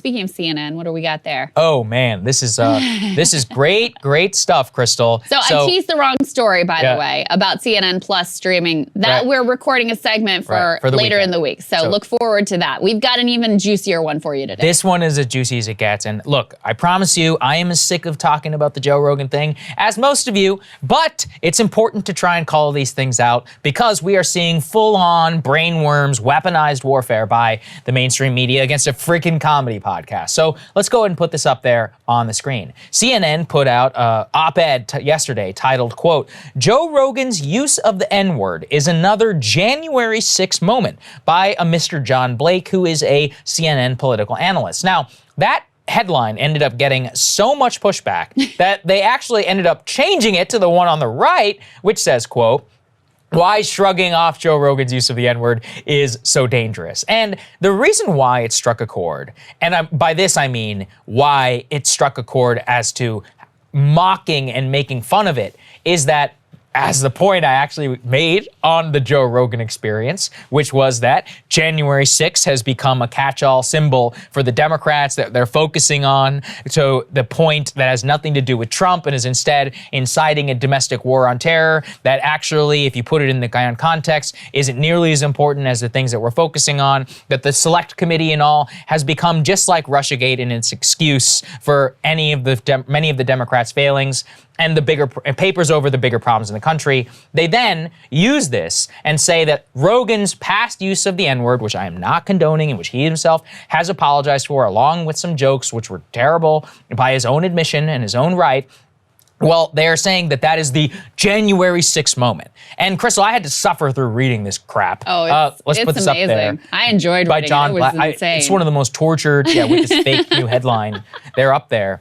speaking of CNN, what do we got there? Oh man, this is great stuff, Krystal. So I teased the wrong story, by the way, about CNN Plus streaming. That we're recording a segment for later in the week. So look forward to that. We've got an even juicier one for you today. This one is as juicy as it gets. And look, I promise you, I am as sick of talking about the Joe Rogan thing as most of you, but it's important to try and call these things out because we are seeing full-on brain worms, weaponized warfare by the mainstream media against a freaking comedy podcast. So let's go ahead and put this up there on the screen. CNN put out an op-ed yesterday titled, quote, Joe Rogan's use of the N-word is another January 6th moment by a Mr. John Blake, who is a CNN political analyst. Now, that headline ended up getting so much pushback that they actually ended up changing it to the one on the right, which says, quote, why shrugging off Joe Rogan's use of the N-word is so dangerous. And the reason why it struck a chord, and by this I mean why it struck a chord as to mocking and making fun of it, is that as the point I actually made on the Joe Rogan Experience, which was that January 6th has become a catch-all symbol for the Democrats that they're focusing on. So the point that has nothing to do with Trump and is instead inciting a domestic war on terror that actually, if you put it in the context, isn't nearly as important as the things that we're focusing on, that the select committee and all has become just like Russiagate in its excuse for many of the Democrats' failings and the bigger papers over the bigger problems in the country. They then use this and say that Rogan's past use of the N-word, which I am not condoning and which he himself has apologized for, along with some jokes which were terrible by his own admission and his own right, well, they are saying that that is the January 6th moment. And Krystal, I had to suffer through reading this crap. Oh, let's put this amazing. up there. I enjoyed by reading John it. It was Black. It's one of the most tortured, with this fake new headline. They're up there.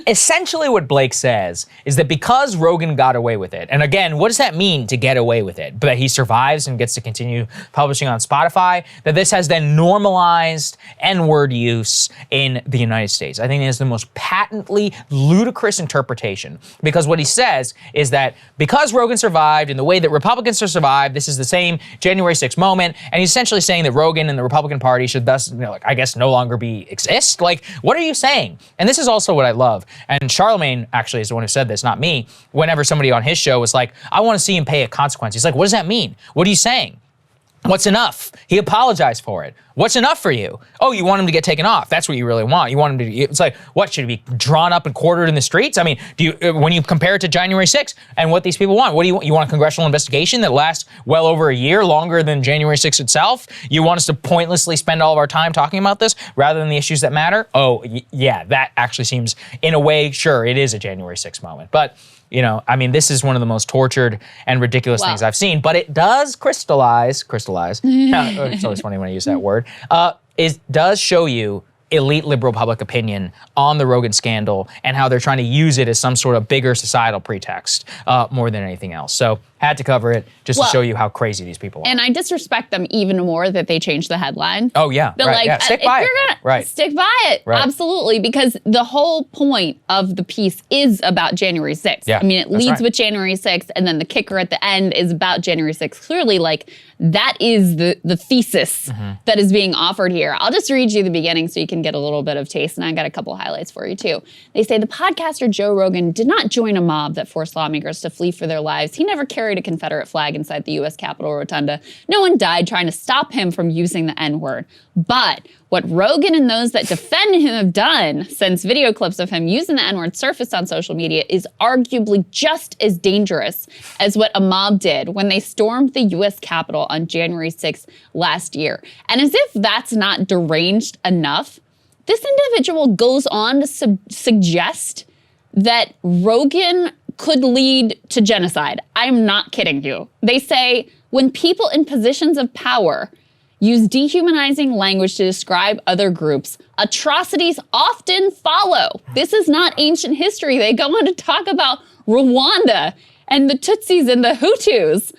Essentially what Blake says is that because Rogan got away with it, and again, what does that mean to get away with it? But that he survives and gets to continue publishing on Spotify, that this has then normalized N-word use in the United States. I think it is the most patently ludicrous interpretation. Because what he says is that because Rogan survived in the way that Republicans have survived, this is the same January 6th moment, and he's essentially saying that Rogan and the Republican Party should thus, I guess, no longer exist. Like, what are you saying? And this is also what I love. And Charlemagne actually is the one who said this, not me. Whenever somebody on his show was like, I want to see him pay a consequence. He's like, what does that mean? What are you saying? What's enough? He apologized for it. What's enough for you? Oh, you want him to get taken off. That's what you really want. You want him to, it's like, what, should he be drawn up and quartered in the streets? I mean, when you compare it to January 6th and what these people want, what do you want? You want a congressional investigation that lasts well over a year, longer than January 6th itself? You want us to pointlessly spend all of our time talking about this rather than the issues that matter? Oh, yeah, that actually seems, in a way, sure, it is a January 6th moment. But this is one of the most tortured and ridiculous things I've seen, but it does crystallize, it's always funny when I use that word, it does show you elite liberal public opinion on the Rogan scandal and how they're trying to use it as some sort of bigger societal pretext more than anything else. So had to cover it just to show you how crazy these people are. And I disrespect them even more that they changed the headline. Oh, yeah. But Stick by it. Stick by it. Right. Absolutely. Because the whole point of the piece is about January 6th. Yeah, I mean, it leads with January 6th, and then the kicker at the end is about January 6th. Clearly, that is the thesis that is being offered here. I'll just read you the beginning so you can get a little bit of taste, and I got a couple highlights for you, too. They say, the podcaster Joe Rogan did not join a mob that forced lawmakers to flee for their lives. He never carried a Confederate flag inside the U.S. Capitol Rotunda. No one died trying to stop him from using the N-word. But what Rogan and those that defend him have done since video clips of him using the N-word surfaced on social media is arguably just as dangerous as what a mob did when they stormed the U.S. Capitol on January 6th last year. And as if that's not deranged enough, this individual goes on to suggest that Rogan could lead to genocide. I'm not kidding you. They say when people in positions of power use dehumanizing language to describe other groups, atrocities often follow. This is not ancient history. They go on to talk about Rwanda and the Tutsis and the Hutus.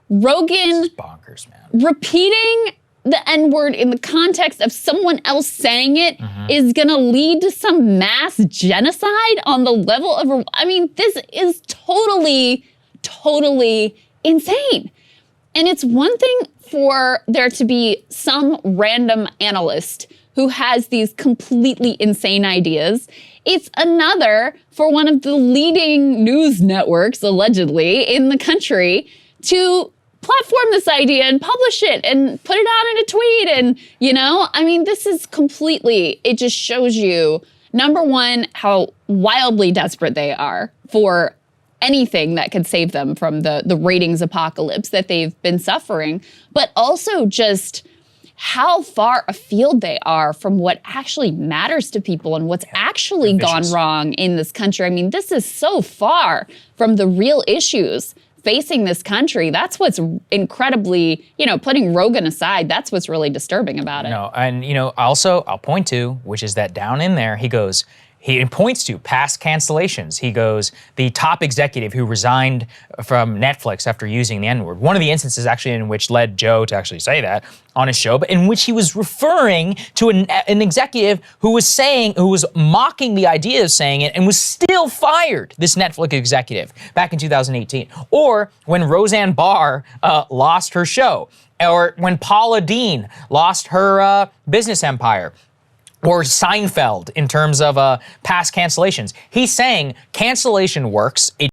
Rogan it's bonkers, man. Repeating the N-word in the context of someone else saying it is gonna lead to some mass genocide on the level of, this is totally insane. And it's one thing for there to be some random analyst who has these completely insane ideas. It's another for one of the leading news networks, allegedly, in the country to platform this idea and publish it and put it out in a tweet. And, you know, I mean, this is completely, it just shows you, number one, how wildly desperate they are for anything that could save them from the ratings apocalypse that they've been suffering, but also just how far afield they are from what actually matters to people and what's actually gone wrong in this country. I mean, this is so far from the real issues facing this country. That's what's incredibly, you know, putting Rogan aside, that's what's really disturbing about it. No, and you know, also I'll point to, which is that down in there, he points to past cancellations. He goes, the top executive who resigned from Netflix after using the N-word. One of the instances actually in which led Joe to actually say that on his show, but in which he was referring to an executive who was mocking the idea of saying it and was still fired, this Netflix executive, back in 2018. Or when Roseanne Barr lost her show, or when Paula Deen lost her business empire, or Seinfeld in terms of past cancellations. He's saying cancellation works. It